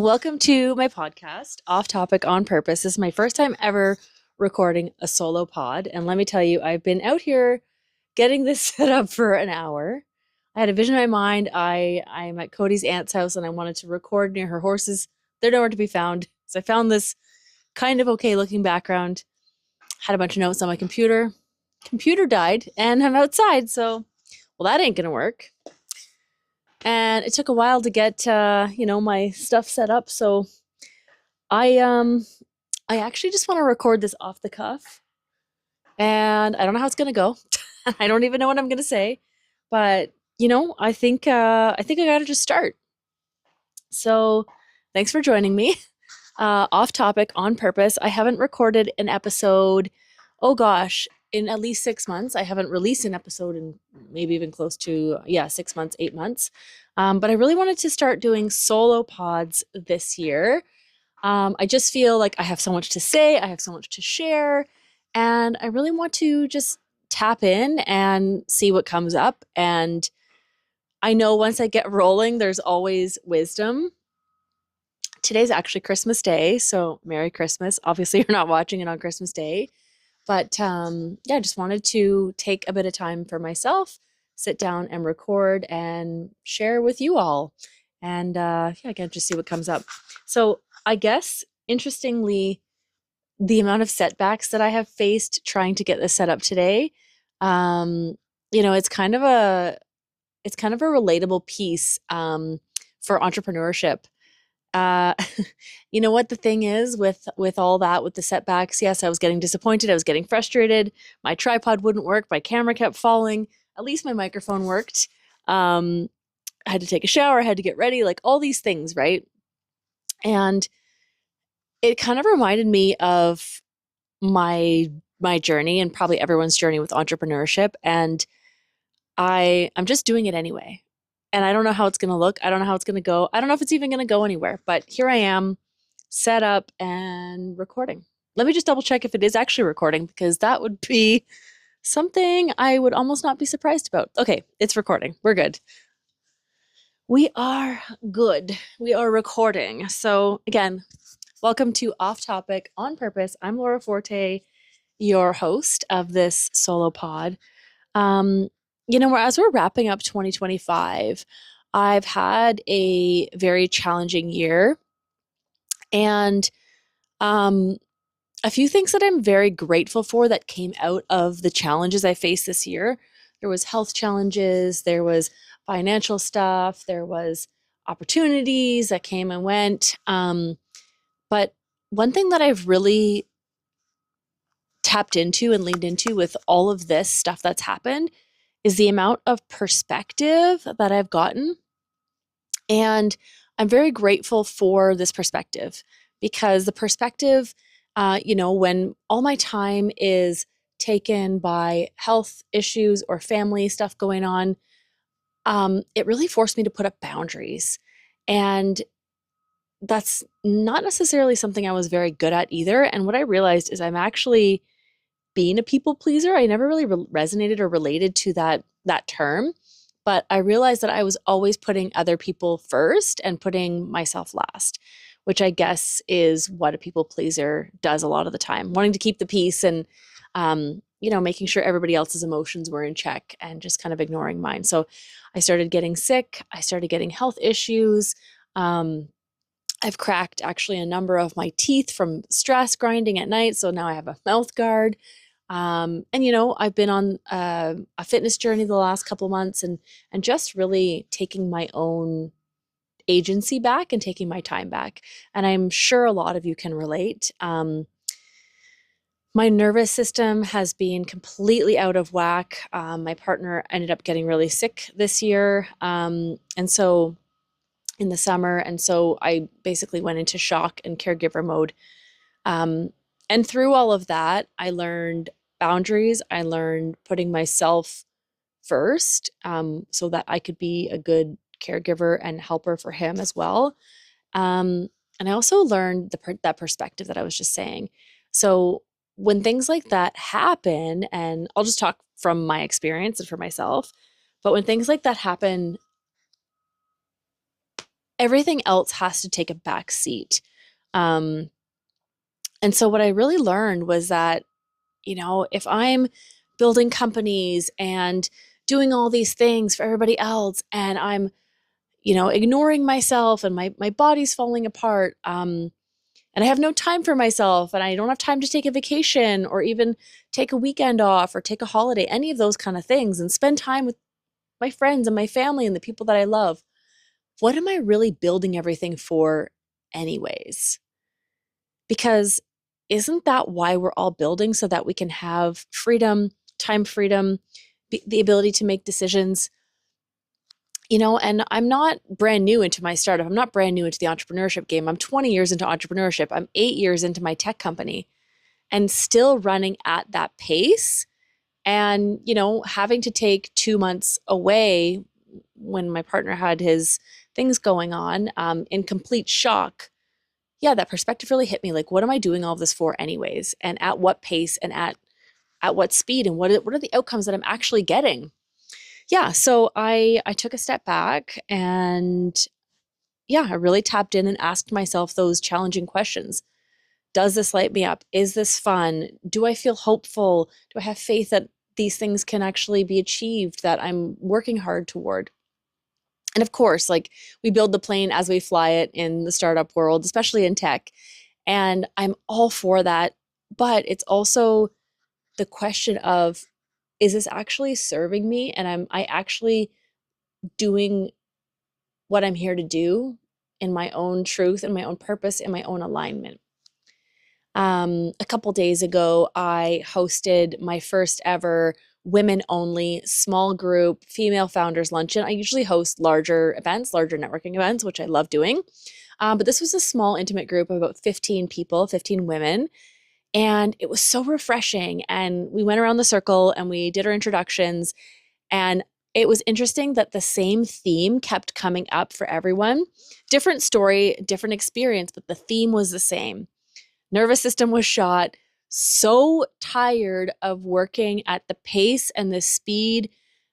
Welcome to my podcast, Off Topic on Purpose. This is my first time ever recording a solo pod. And let me tell you, I've been out here getting this set up for an hour. I had a vision in my mind. I'm at Cody's aunt's house and I wanted to record near her horses. They're nowhere to be found. So I found this kind of okay looking background, had a bunch of notes on my computer. Computer died and I'm outside. So, well, that ain't going to work. And it took a while to get my stuff set up. So I I actually just want to record this off the cuff, and I don't know how it's gonna go. I don't even know what I'm gonna say, but I think I gotta just start. So thanks for joining me. Off topic on purpose. I haven't recorded an episode. Oh gosh, in at least 6 months. I haven't released an episode in maybe even close to 6 months, 8 months. But I really wanted to start doing solo pods this year. I just feel like I have so much to say, I have so much to share, and I really want to just tap in and see what comes up. And I know once I get rolling, there's always wisdom. Today's actually Christmas Day, so Merry Christmas. Obviously, you're not watching it on Christmas Day, but I just wanted to take a bit of time for myself, sit down and record and share with you all. And again, just see what comes up. So I guess, interestingly, the amount of setbacks that I have faced trying to get this set up today, it's kind of a relatable piece for entrepreneurship. Uh, you know what the thing is with all that, with the setbacks? Yes, I was getting disappointed. I was getting frustrated. My tripod wouldn't work. My camera kept falling. At least my microphone worked. I had to take a shower. I had to get ready. Like all these things, right? And it kind of reminded me of my journey and probably everyone's journey with entrepreneurship. And I'm just doing it anyway. And I don't know how it's going to look. I don't know how it's going to go. I don't know if it's even going to go anywhere, but here I am set up and recording. Let me just double check if it is actually recording, because that would be something I would almost not be surprised about. Okay, it's recording. We're good. We are good. We are recording. So again, welcome to Off Topic on Purpose. I'm Laura Forte, your host of this solo pod. As we're wrapping up 2025, I've had a very challenging year, and a few things that I'm very grateful for that came out of the challenges I faced this year. There was health challenges, there was financial stuff, there was opportunities that came and went. But one thing that I've really tapped into and leaned into with all of this stuff that's happened is the amount of perspective that I've gotten. And I'm very grateful for this perspective, because the perspective, when all my time is taken by health issues or family stuff going on, it really forced me to put up boundaries. And that's not necessarily something I was very good at either. And what I realized is I'm actually being a people pleaser. I never really resonated or related to that term, but I realized that I was always putting other people first and putting myself last, which I guess is what a people pleaser does a lot of the time, wanting to keep the peace and making sure everybody else's emotions were in check and just kind of ignoring mine. So I started getting sick. I started getting health issues. I've cracked actually a number of my teeth from stress grinding at night. So now I have a mouth guard. I've been on a fitness journey the last couple months, and just really taking my own agency back and taking my time back. And I'm sure a lot of you can relate. My nervous system has been completely out of whack. My partner ended up getting really sick this year. And so in the summer. And so I basically went into shock and caregiver mode. And through all of that, I learned boundaries. I learned putting myself first, so that I could be a good caregiver and helper for him as well. And I also learned that perspective that I was just saying. So when things like that happen, and I'll just talk from my experience and for myself, but when things like that happen, everything else has to take a back seat. Um, and so what I really learned was that, if I'm building companies and doing all these things for everybody else, and I'm, ignoring myself, and my body's falling apart, and I have no time for myself, and I don't have time to take a vacation or even take a weekend off or take a holiday, any of those kind of things, and spend time with my friends and my family and the people that I love. What am I really building everything for anyways? Because isn't that why we're all building, so that we can have freedom, time freedom, the ability to make decisions? And I'm not brand new into my startup. I'm not brand new into the entrepreneurship game. I'm 20 years into entrepreneurship. I'm 8 years into my tech company and still running at that pace. And, having to take 2 months away when my partner had his things going on, in complete shock. Yeah, that perspective really hit me. Like, what am I doing all of this for anyways? And at what pace, and at what speed, and what are the outcomes that I'm actually getting? Yeah, so I took a step back, and yeah, I really tapped in and asked myself those challenging questions. Does this light me up? Is this fun? Do I feel hopeful? Do I have faith that these things can actually be achieved, that I'm working hard toward? And of course, like, we build the plane as we fly it in the startup world, especially in tech. And I'm all for that. But it's also the question of, is this actually serving me? And I actually doing what I'm here to do in my own truth and my own purpose and my own alignment. A couple days ago, I hosted my first ever women only small group female founders luncheon. I usually host larger events, larger networking events, which I love doing. But this was a small, intimate group of about 15 people, 15 women. And it was so refreshing. And we went around the circle and we did our introductions. And it was interesting that the same theme kept coming up for everyone. Different story, different experience, but the theme was the same. Nervous system was shot. So tired of working at the pace and the speed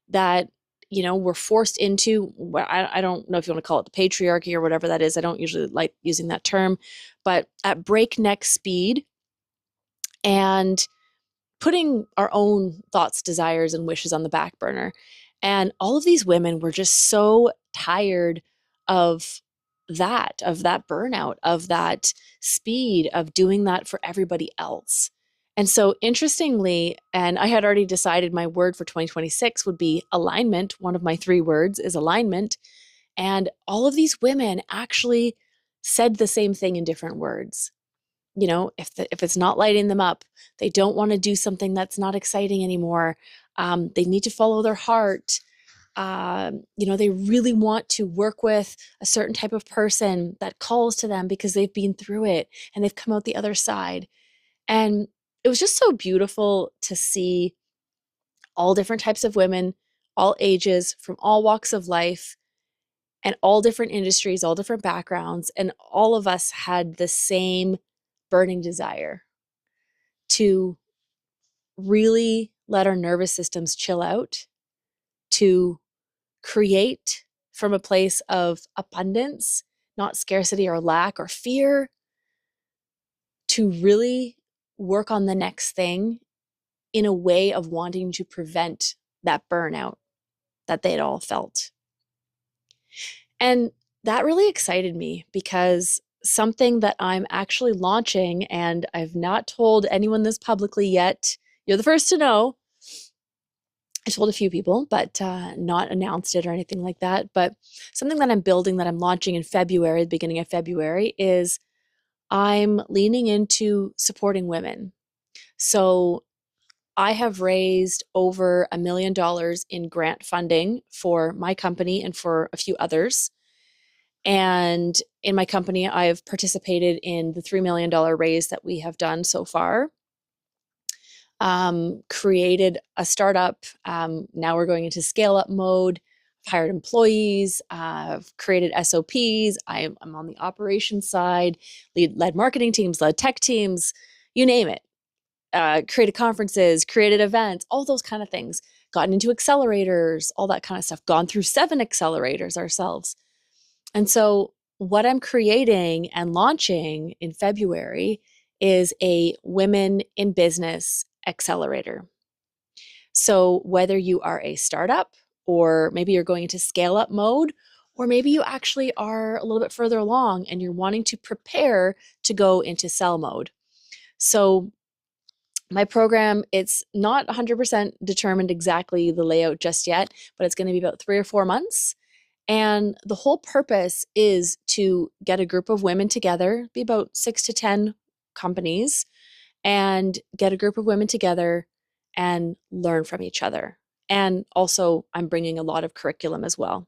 that, we're forced into. I don't know if you want to call it the patriarchy or whatever that is. I don't usually like using that term, but at breakneck speed, and putting our own thoughts, desires, and wishes on the back burner. And all of these women were just so tired of that burnout, of that speed, of doing that for everybody else. And so, interestingly, and I had already decided my word for 2026 would be alignment. One of my 3 words is alignment. And all of these women actually said the same thing in different words. If it's not lighting them up, they don't want to do something that's not exciting anymore. They need to follow their heart. They really want to work with a certain type of person that calls to them because they've been through it and they've come out the other side. And it was just so beautiful to see all different types of women, all ages, from all walks of life, and all different industries, all different backgrounds. And all of us had the same burning desire to really let our nervous systems chill out, to create from a place of abundance, not scarcity or lack or fear, to really work on the next thing in a way of wanting to prevent that burnout that they had all felt. And that really excited me, because something that I'm actually launching, and I've not told anyone this publicly yet. You're the first to know. I told a few people, but not announced it or anything like that. But something that I'm building, that I'm launching in February, the beginning of February, is I'm leaning into supporting women. So I have raised over $1 million in grant funding for my company and for a few others. And in my company, I've participated in the $3 million raise that we have done so far. Created a startup. Now we're going into scale up mode. I've hired employees. I've created SOPs. I'm on the operations side, led marketing teams, led tech teams, you name it. Created conferences, created events, all those kind of things. Gotten into accelerators, all that kind of stuff. Gone through 7 accelerators ourselves. And so what I'm creating and launching in February is a Women in Business Accelerator. So, whether you are a startup, or maybe you're going into scale up mode, or maybe you actually are a little bit further along and you're wanting to prepare to go into sell mode. So, my program, it's not 100% determined exactly the layout just yet, but it's going to be about 3 or 4 months. And the whole purpose is to get a group of women together, be about 6 to 10 companies, and get a group of women together and learn from each other. And also, I'm bringing a lot of curriculum as well.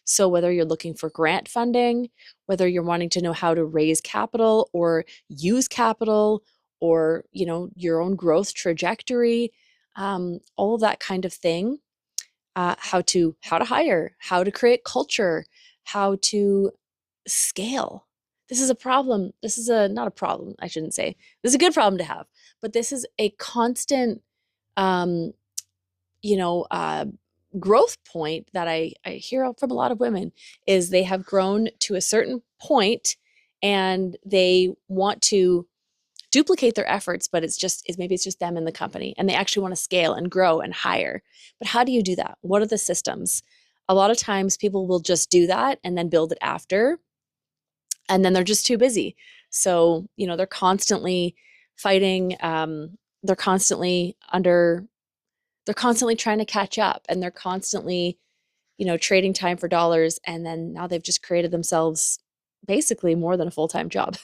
So, whether you're looking for grant funding, whether you're wanting to know how to raise capital or use capital, or your own growth trajectory, all of that kind of thing, how to hire, how to create culture, how to scale. This is a problem. This is a not a problem, I shouldn't say. This is a good problem to have, but this is a constant um, you know, uh, growth point that I hear from a lot of women is they have grown to a certain point and they want to duplicate their efforts, but maybe it's just them in the company and they actually want to scale and grow and hire. But how do you do that? What are the systems? A lot of times people will just do that and then build it after, and then they're just too busy. So, they're constantly fighting, they're constantly under they're constantly trying to catch up, and they're constantly, trading time for dollars. And then now they've just created themselves basically more than a full-time job.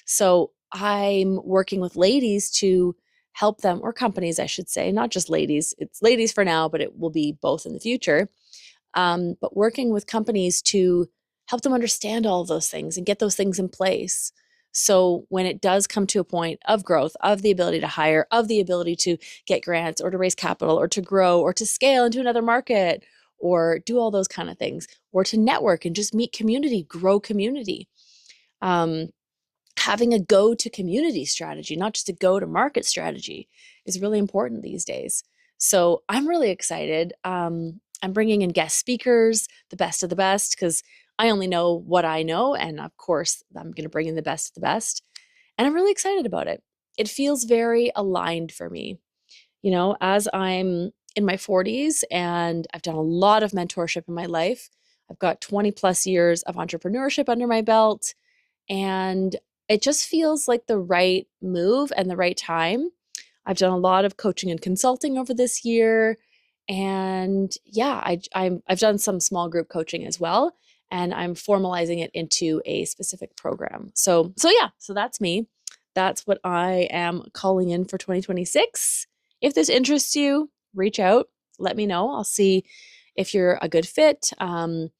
So I'm working with ladies to help them, or companies, I should say, not just ladies. It's ladies for now, but it will be both in the future. But working with companies to help them understand all of those things and get those things in place. So when it does come to a point of growth, of the ability to hire, of the ability to get grants or to raise capital or to grow or to scale into another market or do all those kind of things, or to network and just meet community, grow community. Um, Having a go to community strategy, not just a go to market strategy, is really important these days. So I'm really excited. I'm bringing in guest speakers, the best of the best, because I only know what I know. And of course, I'm going to bring in the best of the best. And I'm really excited about it. It feels very aligned for me. As I'm in my 40s and I've done a lot of mentorship in my life, I've got 20 plus years of entrepreneurship under my belt. And it just feels like the right move and the right time. I've done a lot of coaching and consulting over this year. And yeah, I've done some small group coaching as well. And I'm formalizing it into a specific program. So that's me. That's what I am calling in for 2026. If this interests you, reach out, let me know. I'll see if you're a good fit. I'm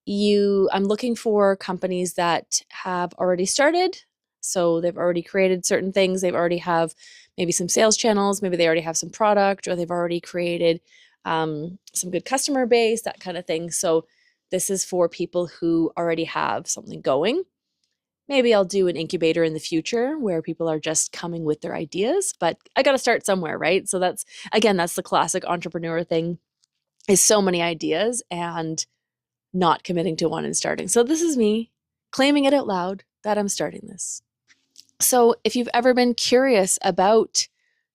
looking for companies that have already started. So they've already created certain things. They've already have maybe some sales channels, maybe they already have some product, or they've already created some good customer base, that kind of thing. So this is for people who already have something going. Maybe I'll do an incubator in the future where people are just coming with their ideas, but I got to start somewhere, right? So that's the classic entrepreneur thing, is so many ideas and not committing to one and starting. So this is me claiming it out loud that I'm starting this. So if you've ever been curious about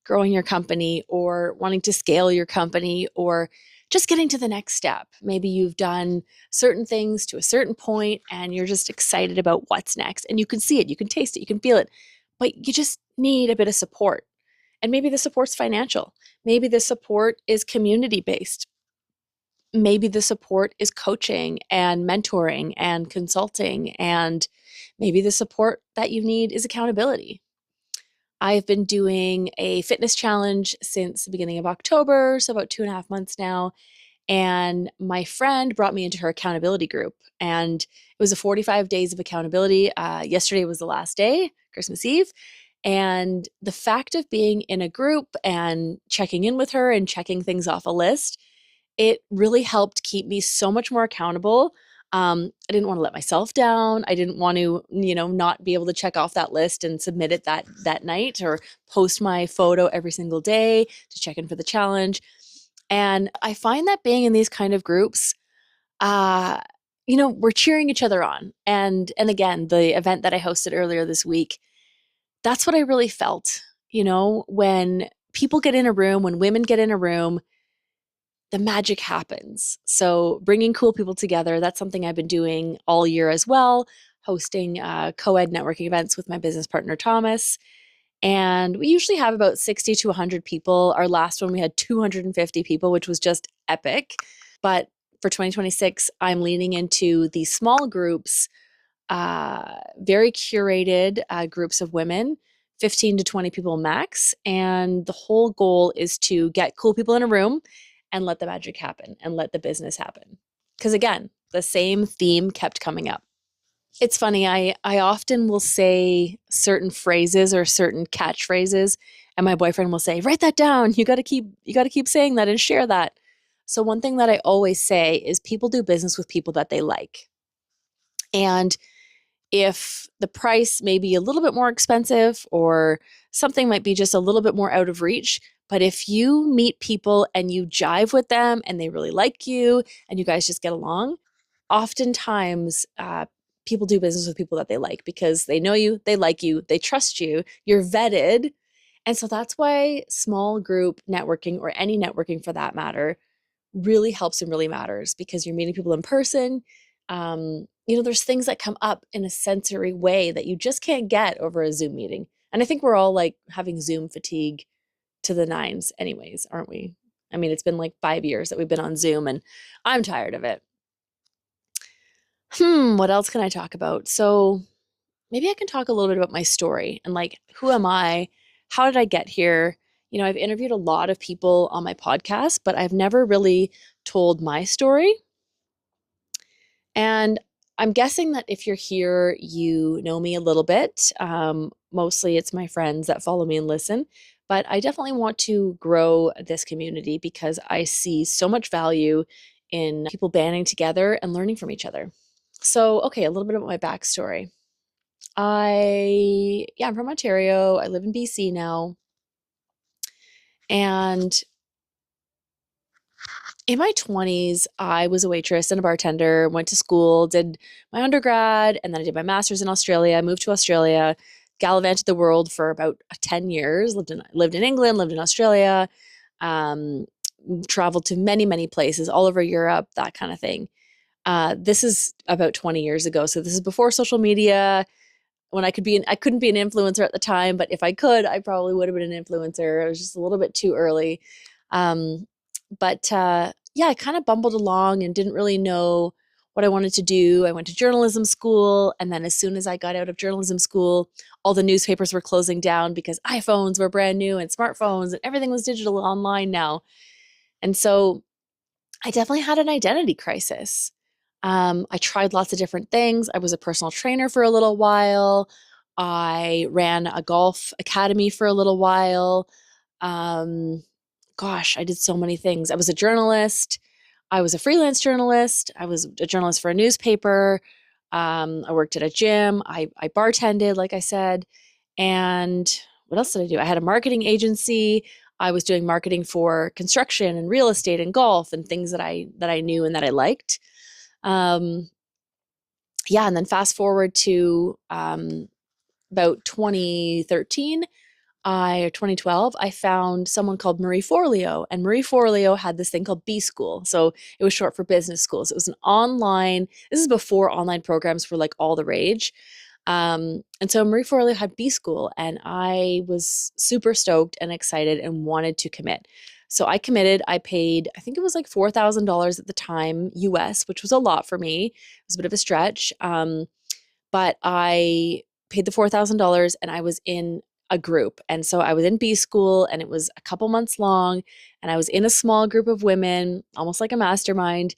growing your company or wanting to scale your company or just getting to the next step, maybe you've done certain things to a certain point and you're just excited about what's next, and you can see it, you can taste it, you can feel it, but you just need a bit of support. And maybe the support's financial. Maybe the support is community based. Maybe the support is coaching and mentoring and consulting, and maybe the support that you need is accountability. I've been doing a fitness challenge since the beginning of October, so about 2.5 months now. And my friend brought me into her accountability group, and it was a 45 days of accountability. Yesterday was the last day, Christmas Eve. And the fact of being in a group and checking in with her and checking things off a list, it really helped keep me so much more accountable. I didn't want to let myself down. I didn't want to, not be able to check off that list and submit it that night, or post my photo every single day to check in for the challenge. And I find that being in these kind of groups, uh, we're cheering each other on. And again, the event that I hosted earlier this week, that's what I really felt. When people get in a room, when women get in a room, the magic happens. So bringing cool people together, that's something I've been doing all year as well, hosting co-ed networking events with my business partner, Thomas. And we usually have about 60 to 100 people. Our last one, we had 250 people, which was just epic. But for 2026, I'm leaning into these small groups, very curated groups of women, 15 to 20 people max. And the whole goal is to get cool people in a room and let the magic happen and let the business happen. Because again, the same theme kept coming up. It's funny, I often will say certain phrases or certain catchphrases, and my boyfriend will say, "Write that down. You got to keep saying that and share that." So one thing that I always say is people do business with people that they like. And if the price may be a little bit more expensive or something might be just a little bit more out of reach, but if you meet people and you jive with them and they really like you and you guys just get along, oftentimes people do business with people that they like because they know you, they like you, they trust you, you're vetted. And so that's why small group networking, or any networking for that matter, really helps and really matters, because you're meeting people in person. There's things that come up in a sensory way that you just can't get over a Zoom meeting. And I think we're all like having Zoom fatigue to the nines, anyways, aren't we? I mean, it's been like 5 years that we've been on Zoom and I'm tired of it. What else can I talk about? So maybe I can talk a little bit about my story and like, who am I? How did I get here? I've interviewed a lot of people on my podcast, but I've never really told my story. And I'm guessing that if you're here, you know me a little bit. Mostly it's my friends that follow me and listen. But I definitely want to grow this community because I see so much value in people banding together and learning from each other. So, okay, a little bit about my backstory. I'm from Ontario. I live in BC now. And in my 20s, I was a waitress and a bartender, went to school, did my undergrad, and then I did my master's in Australia, moved to Australia, gallivanted the world for about 10 years, lived in England, lived in Australia, um, traveled to many, many places all over Europe, that kind of thing. This is about 20 years ago. So this is before social media, when I couldn't be an influencer at the time, but if I could, I probably would have been an influencer. It was just a little bit too early. Um, but yeah, I kind of bumbled along and didn't really know what I wanted to do. I went to journalism school. And then as soon as I got out of journalism school, all the newspapers were closing down because iPhones were brand new and smartphones and everything was digital online now. And so I definitely had an identity crisis. I tried lots of different things. I was a personal trainer for a little while. I ran a golf academy for a little while. Um, I did so many things. I was a journalist. I was a freelance journalist. I was a journalist for a newspaper. I worked at a gym. I bartended, like I said. And what else did I do? I had a marketing agency. I was doing marketing for construction and real estate and golf and things that I knew and that I liked. Um, yeah, and then fast forward to about 2013, or 2012, I found someone called Marie Forleo, and Marie Forleo had this thing called B School. So it was short for business schools. It was an online, this is before online programs were like all the rage. And so Marie Forleo had B School, and I was super stoked and excited and wanted to commit. So I committed. I paid, I think it was like $4,000 at the time, US, which was a lot for me. It was a bit of a stretch. But I paid the $4,000 and I was in a group. And so I was in B School and it was a couple months long, and I was in a small group of women, almost like a mastermind.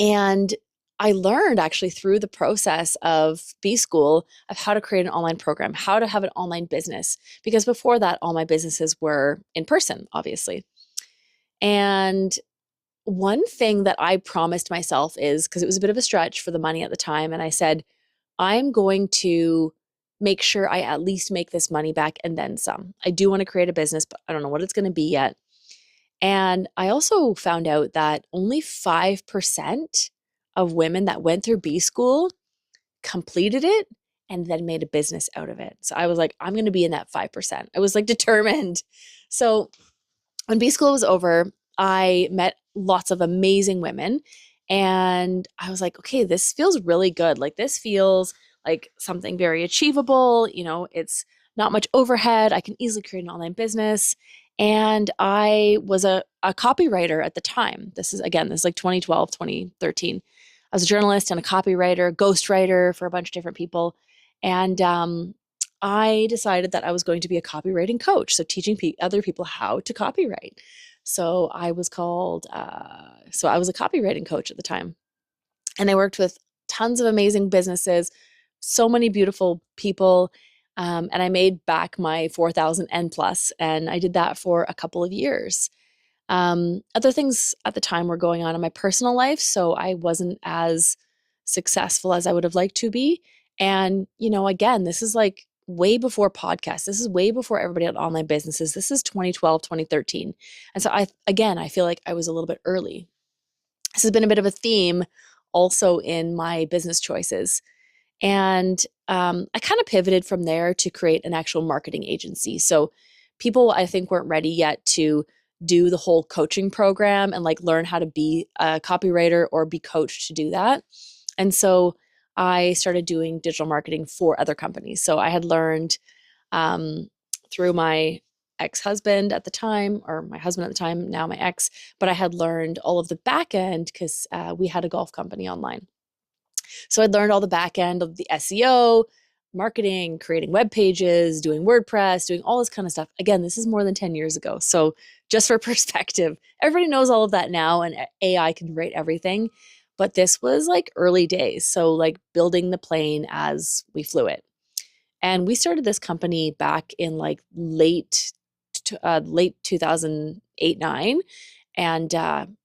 And I learned actually through the process of B School of how to create an online program, how to have an online business, because before that, all my businesses were in person, obviously. And one thing that I promised myself is, because it was a bit of a stretch for the money at the time, and I said, I'm going to make sure I at least make this money back and then some. I do want to create a business, but I don't know what it's going to be yet. And I also found out that only 5% of women that went through B school, completed it, and then made a business out of it. So I was like, I'm going to be in that 5%. I was like determined. So when B school was over, I met lots of amazing women, and I was like, okay, this feels really good. Like, this feels like something very achievable. It's not much overhead. I can easily create an online business. And I was a copywriter at the time. This is like 2012, 2013. I was a journalist and a copywriter, ghostwriter for a bunch of different people. And I decided that I was going to be a copywriting coach, so teaching other people how to copywrite. So I was a copywriting coach at the time, and I worked with tons of amazing businesses, so many beautiful people, and I made back my 4,000 N plus, and I did that for a couple of years. Other things at the time were going on in my personal life, so I wasn't as successful as I would have liked to be. And, again, this is like way before podcasts. This is way before everybody had online businesses. This is 2012, 2013. And so I feel like I was a little bit early. This has been a bit of a theme also in my business choices. And I kind of pivoted from there to create an actual marketing agency. So people, I think, weren't ready yet to do the whole coaching program and like learn how to be a copywriter or be coached to do that. And so I started doing digital marketing for other companies. So I had learned through my ex-husband at the time, or my husband at the time, now my ex, but I had learned all of the back end because we had a golf company online. So I'd learned all the back end of the SEO, marketing, creating web pages, doing WordPress, doing all this kind of stuff. Again, this is more than 10 years ago. So just for perspective, everybody knows all of that now, and AI can write everything. But this was like early days. So like building the plane as we flew it. And we started this company back in like late 2008, 9. And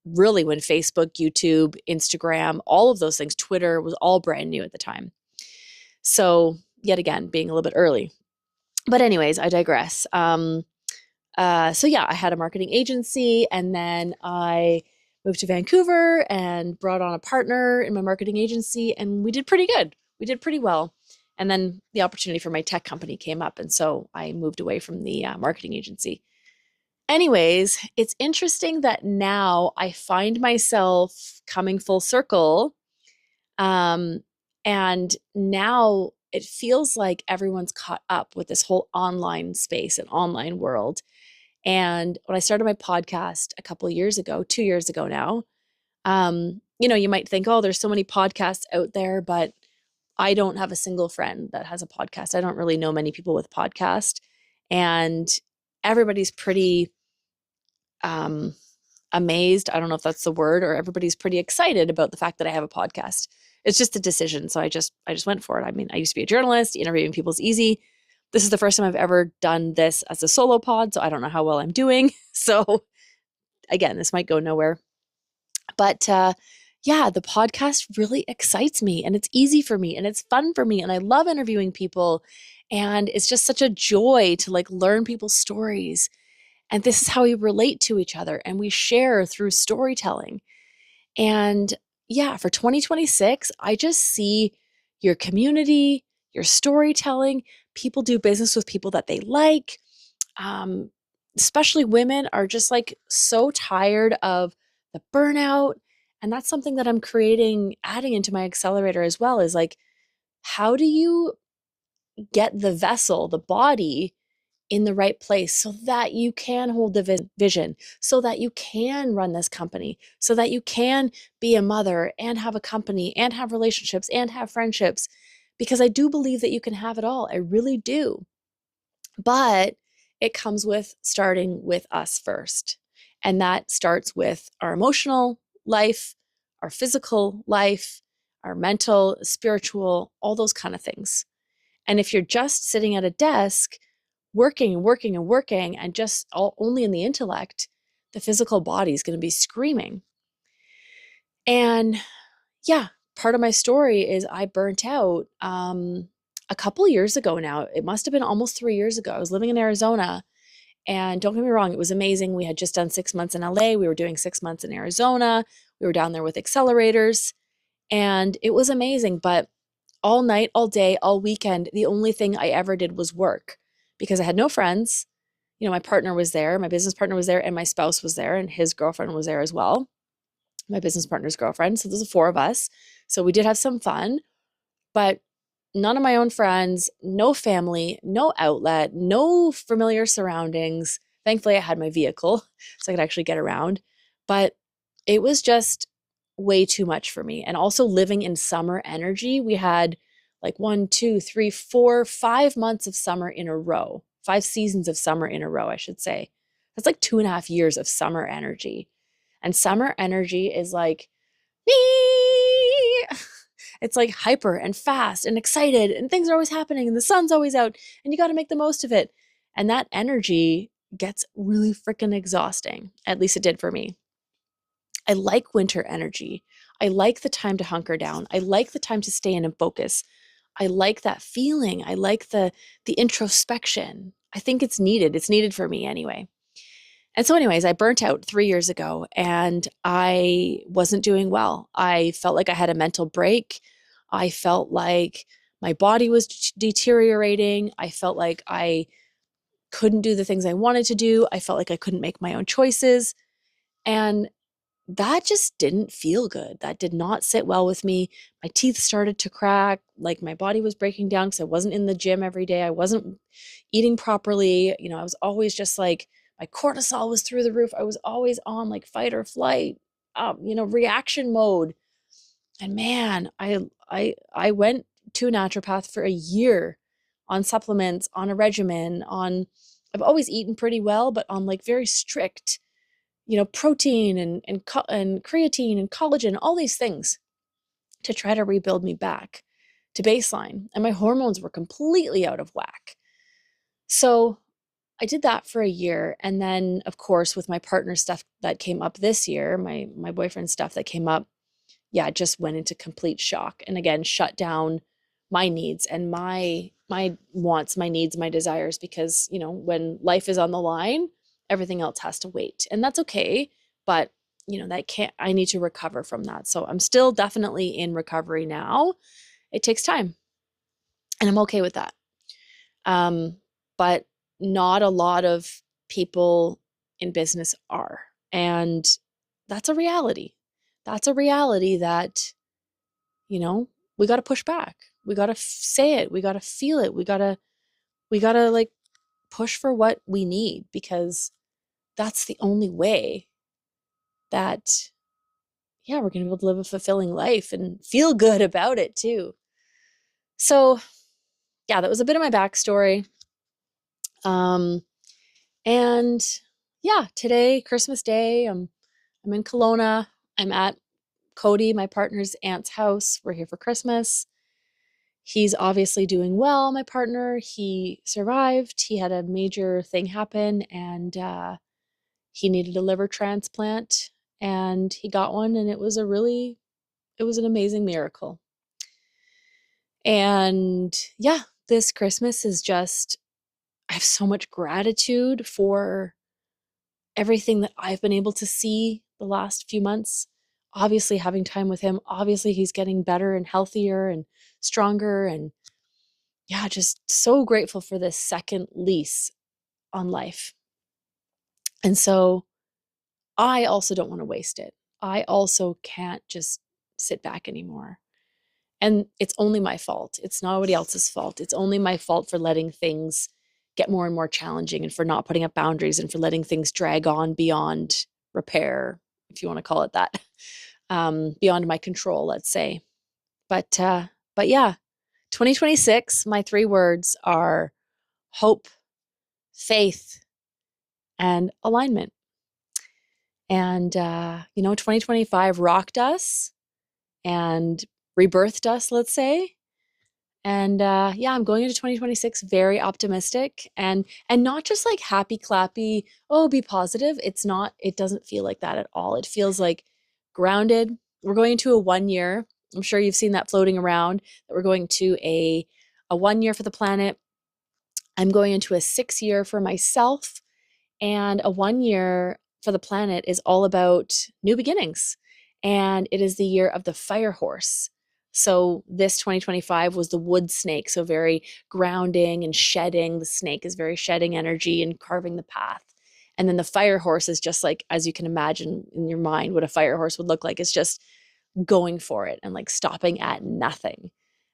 really when Facebook, YouTube, Instagram, all of those things, Twitter was all brand new at the time. So yet again, being a little bit early. But anyways, I digress. So yeah, I had a marketing agency, and then I moved to Vancouver and brought on a partner in my marketing agency, and we did pretty good. We did pretty well. And then the opportunity for my tech company came up, and so I moved away from the marketing agency. Anyways, it's interesting that now I find myself coming full circle. And now it feels like everyone's caught up with this whole online space and online world. And when I started my podcast a couple of years ago, 2 years ago now, you might think, oh, there's so many podcasts out there, but I don't have a single friend that has a podcast. I don't really know many people with podcast. And everybody's pretty amazed. I don't know if that's the word, or everybody's pretty excited about the fact that I have a podcast. It's just a decision. So I just went for it. I mean, I used to be a journalist. Interviewing people is easy. This is the first time I've ever done this as a solo pod, so I don't know how well I'm doing. So again, this might go nowhere. But yeah, the podcast really excites me, and it's easy for me, and it's fun for me, and I love interviewing people. And it's just such a joy to like learn people's stories. And this is how we relate to each other, and we share through storytelling. And yeah, for 2026, I just see your community, your storytelling. People do business with people that they like. Especially women are just like so tired of the burnout. And that's something that I'm adding into my accelerator as well, is like, how do you get the vessel, the body, in the right place so that you can hold the vision, so that you can run this company, so that you can be a mother and have a company and have relationships and have friendships? Because I do believe that you can have it all. I really do. But it comes with starting with us first. And that starts with our emotional life, our physical life, our mental, spiritual, all those kind of things. And if you're just sitting at a desk, working and working and working, and just only in the intellect, the physical body is going to be screaming. And yeah, part of my story is I burnt out a couple years ago now. It must have been almost 3 years ago. I was living in Arizona, and don't get me wrong, it was amazing. We had just done 6 months in LA. We were doing 6 months in Arizona. We were down there with accelerators. And it was amazing. But all night, all day, all weekend, the only thing I ever did was work because I had no friends. My partner was there, my business partner was there, and my spouse was there, and his girlfriend was there as well, my business partner's girlfriend. So there's four of us. So we did have some fun, but none of my own friends, no family, no outlet, no familiar surroundings. Thankfully, I had my vehicle so I could actually get around, but it was just way too much for me. And also living in summer energy, we had like 5 months of summer in a row, 5 seasons of summer in a row, I should say. That's like 2.5 years of summer energy. And summer energy is like, it's like hyper and fast and excited, and things are always happening, and the sun's always out, and you got to make the most of it. And that energy gets really freaking exhausting. At least it did for me. I like winter energy. I like the time to hunker down. I like the time to stay in and focus. I like that feeling. I like the introspection. I think it's needed. It's needed for me anyway. And so, anyways, I burnt out 3 years ago and I wasn't doing well. I felt like I had a mental break. I felt like my body was deteriorating. I felt like I couldn't do the things I wanted to do. I felt like I couldn't make my own choices. And that just didn't feel good. That did not sit well with me. My teeth started to crack, like my body was breaking down because I wasn't in the gym every day. I wasn't eating properly. I was always just like, my cortisol was through the roof. I was always on like fight or flight, reaction mode. And man, I went to a naturopath for a year on supplements, on a regimen, I've always eaten pretty well, but on like very strict, protein and creatine and collagen, all these things to try to rebuild me back to baseline. And my hormones were completely out of whack. So I did that for a year. And then, of course, with my partner stuff that came up this year, my boyfriend stuff that came up, yeah, I just went into complete shock. And again, shut down my needs and my wants, my needs, my desires, because, when life is on the line, everything else has to wait. And that's okay. But, I need to recover from that. So I'm still definitely in recovery now. It takes time. And I'm okay with that. But not a lot of people in business are. And that's a reality. That's a reality that, we got to push back. We got to say it. We got to feel it. We got to like push for what we need, because that's the only way that, yeah, we're going to be able to live a fulfilling life and feel good about it too. So yeah, that was a bit of my backstory. And yeah, today, Christmas Day, I'm in Kelowna. I'm at Cody, my partner's aunt's house. We're here for Christmas. He's obviously doing well, my partner. He survived. He had a major thing happen, and he needed a liver transplant, and he got one, and it was an amazing miracle. And yeah, this Christmas is just, I have so much gratitude for everything that I've been able to see the last few months. Obviously, having time with him, obviously, he's getting better and healthier and stronger. And yeah, just so grateful for this second lease on life. And so I also don't want to waste it. I also can't just sit back anymore. And it's only my fault. It's not anybody else's fault. It's only my fault for letting things get more and more challenging, and for not putting up boundaries, and for letting things drag on beyond repair, if you want to call it that, beyond my control, let's say. But yeah, 2026, my 3 words are hope, faith, and alignment. And, 2025 rocked us and rebirthed us, let's say. And yeah, I'm going into 2026 very optimistic, and not just like happy clappy, oh, be positive. It doesn't feel like that at all. It feels like grounded. We're going into a 1 year. I'm sure you've seen that floating around, that we're going to a 1 year for the planet. I'm going into a 6 year for myself, and a 1 year for the planet is all about new beginnings and it is the year of the fire horse. So this 2025 was the wood snake, so very grounding and shedding. The snake is very shedding energy and carving the path. And then the fire horse is just like, as you can imagine in your mind, what a fire horse would look like. It's just going for it and like stopping at nothing.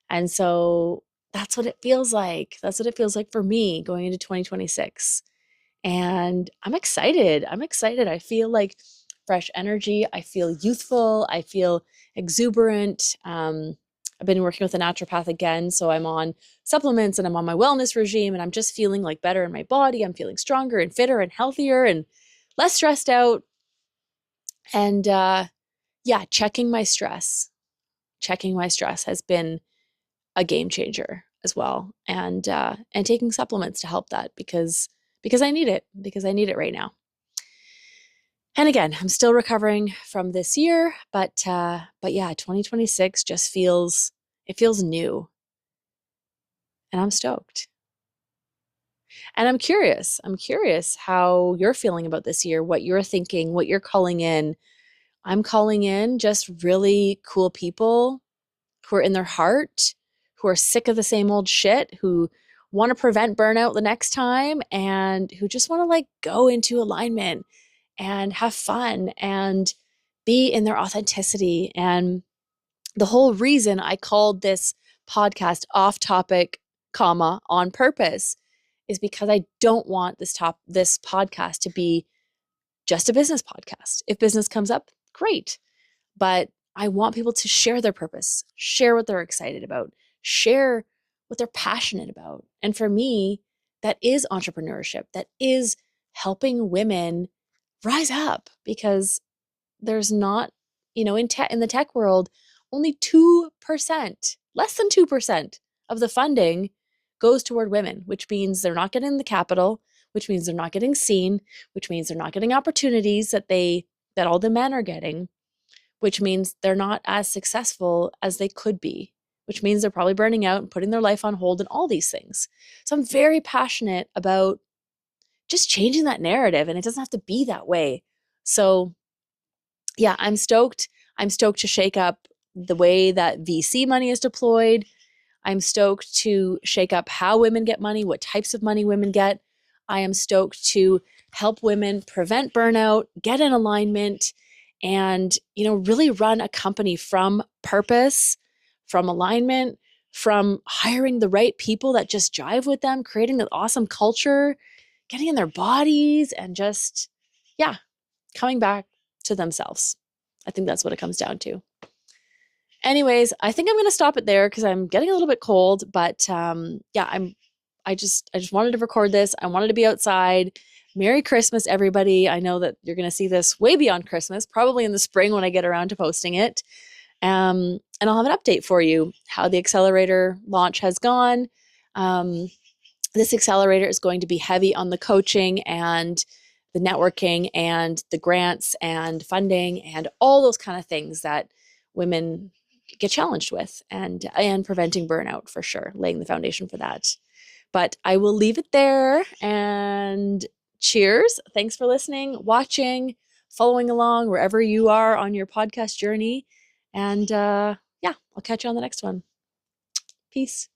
And so that's what it feels like. That's what it feels like for me going into 2026. And I'm excited. I'm excited. I feel like fresh energy. I feel youthful. I feel exuberant. I've been working with a naturopath again, so I'm on supplements and I'm on my wellness regime, and I'm just feeling like better in my body. I'm feeling stronger and fitter and healthier and less stressed out. And yeah, checking my stress has been a game changer as well, and taking supplements to help that because I need it, right now. And again, I'm still recovering from this year, but yeah, 2026 just feels new, and I'm stoked. And I'm curious. I'm curious how you're feeling about this year, what you're thinking, what you're calling in. I'm calling in just really cool people who are in their heart, who are sick of the same old shit, who want to prevent burnout the next time, and who just want to like go into alignment and have fun and be in their authenticity. And the whole reason I called this podcast Off Topic, comma, on purpose is because I don't want this podcast to be just a business podcast. If business comes up, great. But I want people to share their purpose, share what they're excited about, share what they're passionate about. And for me, that is entrepreneurship. That is helping women rise up, because there's not, in the tech world, only 2%, less than 2% of the funding goes toward women, which means they're not getting the capital, which means they're not getting seen, which means they're not getting opportunities that all the men are getting, which means they're not as successful as they could be, which means they're probably burning out and putting their life on hold and all these things. So I'm very passionate about just changing that narrative, and it doesn't have to be that way. So yeah, I'm stoked. I'm stoked to shake up the way that VC money is deployed. I'm stoked to shake up how women get money, what types of money women get. I am stoked to help women prevent burnout, get in alignment, and, really run a company from purpose, from alignment, from hiring the right people that just jive with them, creating an awesome culture, getting in their bodies, and just, yeah, coming back to themselves. I think that's what it comes down to. Anyways, I think I'm going to stop it there because I'm getting a little bit cold, but yeah, I just wanted to record this. I wanted to be outside. Merry Christmas, everybody. I know that you're going to see this way beyond Christmas, probably in the spring when I get around to posting it. And I'll have an update for you how the accelerator launch has gone. This accelerator is going to be heavy on the coaching and the networking and the grants and funding and all those kind of things that women get challenged with, and preventing burnout for sure, laying the foundation for that. But I will leave it there, and cheers. Thanks for listening, watching, following along wherever you are on your podcast journey. And yeah, I'll catch you on the next one. Peace.